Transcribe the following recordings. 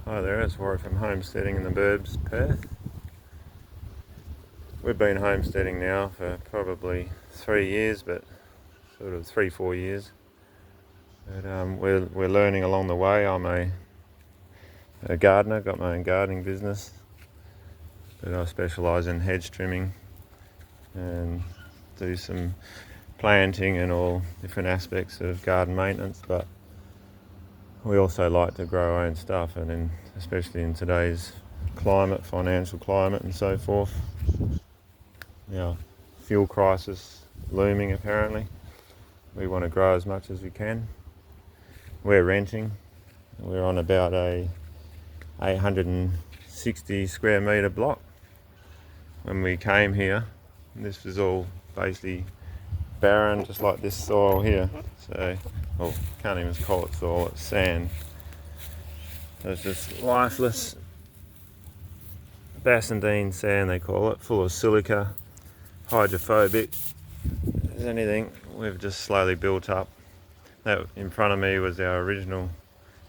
Hi there, it's Warwick from Homesteading in the Burbs, Perth. We've been homesteading now for probably 3 years, but sort of 3-4 years. But we're learning along the way. I'm a gardener, got my own gardening business, but I specialise in hedge trimming and do some planting and all different aspects of garden maintenance. But we also like to grow our own stuff, and especially in today's climate, financial climate and so forth. Fuel crisis looming apparently. We want to grow as much as we can. We're renting. We're on about a 860 square metre block. When we came here, this was all basically barren, just like this soil here. So, can't even call it soil, it's sand. It's just lifeless Basandine sand, they call it, full of silica, hydrophobic. If there's anything, we've just slowly built up. That in front of me was our original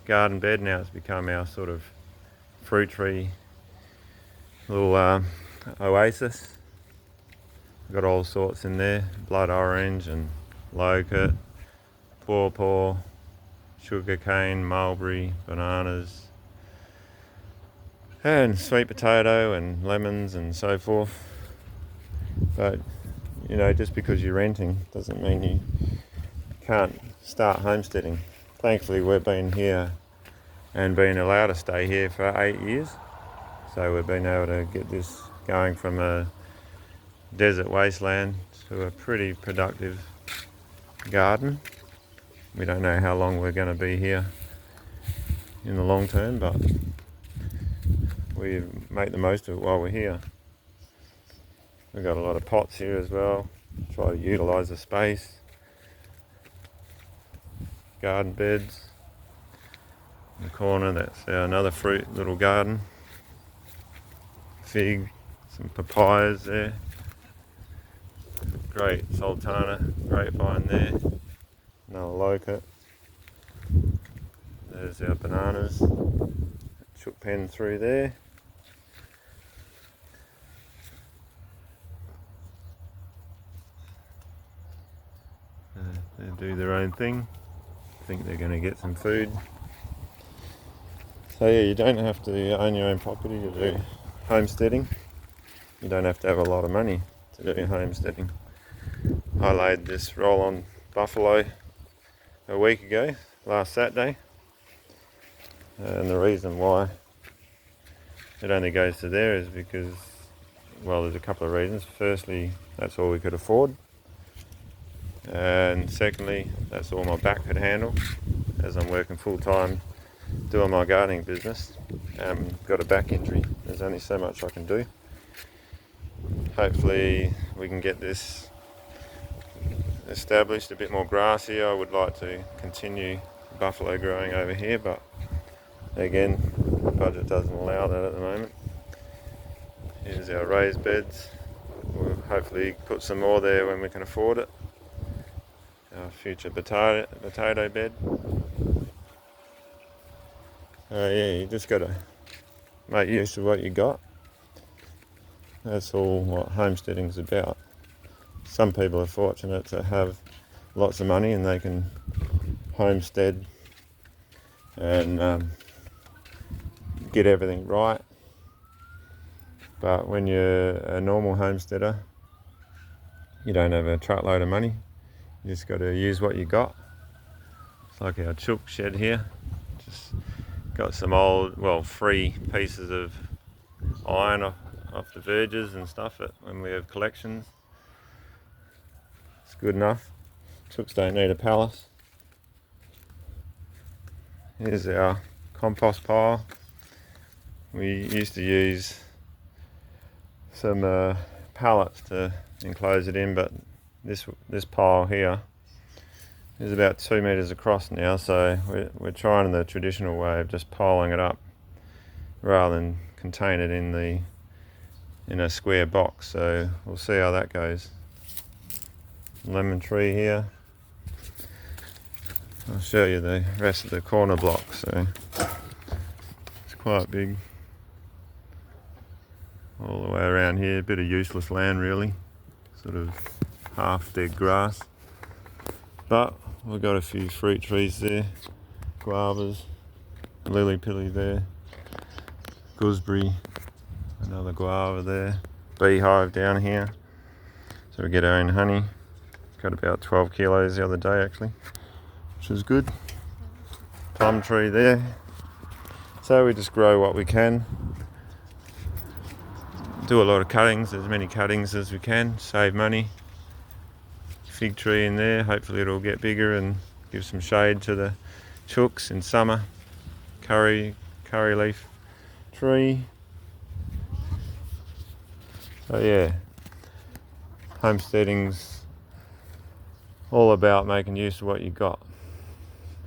garden bed. Now it's become our sort of fruit tree little oasis. We've got all sorts in there, blood orange and loquat, pawpaw, sugarcane, mulberry, bananas, and sweet potato and lemons and so forth. But just because you're renting doesn't mean you can't start homesteading. Thankfully we've been here and been allowed to stay here for 8 years, so we've been able to get this going from a desert wasteland to a pretty productive garden. We don't know how long we're going to be here in the long term, but we make the most of it while we're here. We've got a lot of pots here as well. Try to utilise the space. Garden beds. In the corner, that's another fruit little garden. Fig, some papayas there. Great sultana grapevine there. Another loquat. There's our bananas. Chook pen through there. They do their own thing. I think they're going to get some food. So you don't have to own your own property to do homesteading. You don't have to have a lot of money to do homesteading. I laid this roll-on buffalo a week ago, last Saturday. And the reason why it only goes to there is because, there's a couple of reasons. Firstly, that's all we could afford. And secondly, that's all my back could handle, as I'm working full-time doing my gardening business. Got a back injury. There's only so much I can do. Hopefully we can get this established, a bit more grassy. I would like to continue buffalo growing over here, but again, the budget doesn't allow that at the moment. Here's our raised beds. We'll hopefully put some more there when we can afford it. Our future potato bed. You just got to make use of what you got. That's all what homesteading's about. Some people are fortunate to have lots of money and they can homestead and get everything right. But when you're a normal homesteader, you don't have a truckload of money. You just got to use what you got. It's like our chook shed here. Just got some old, free pieces of iron off the verges and stuff when we have collections. It's good enough. Chooks don't need a palace. Here's our compost pile. We used to use some pallets to enclose it in, but this pile here is about 2 meters across now, so we're trying the traditional way of just piling it up rather than contain it in a square box. So we'll see how that goes. Lemon tree here. I'll show you the rest of the corner block. So it's quite big. All the way around here, a bit of useless land really, sort of half dead grass. But we've got a few fruit trees there, guavas, lily pilly there, gooseberry, another guava there, beehive down here. So we get our own honey. Got about 12 kilos the other day actually, which is good. Plum tree there. So we just grow what we can. Do a lot of cuttings, as many cuttings as we can, save money. Fig tree in there, hopefully it'll get bigger and give some shade to the chooks in summer. Curry leaf tree. So yeah, homesteading's all about making use of what you got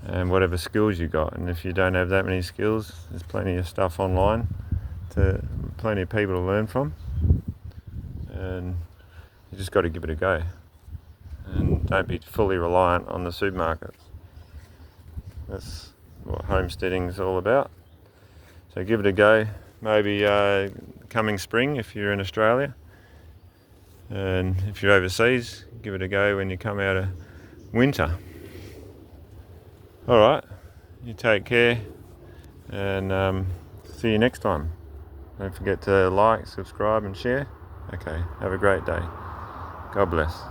and whatever skills you got. And if you don't have that many skills, there's plenty of stuff online, plenty of people to learn from, and you just got to give it a go. And don't be fully reliant on the supermarkets. That's what homesteading's all about. So give it a go. Maybe coming spring if you're in Australia, and if you're overseas, give it a go when you come out of winter. Alright, you take care, and see you next time. Don't forget to like, subscribe and share. Okay, have a great day. God bless.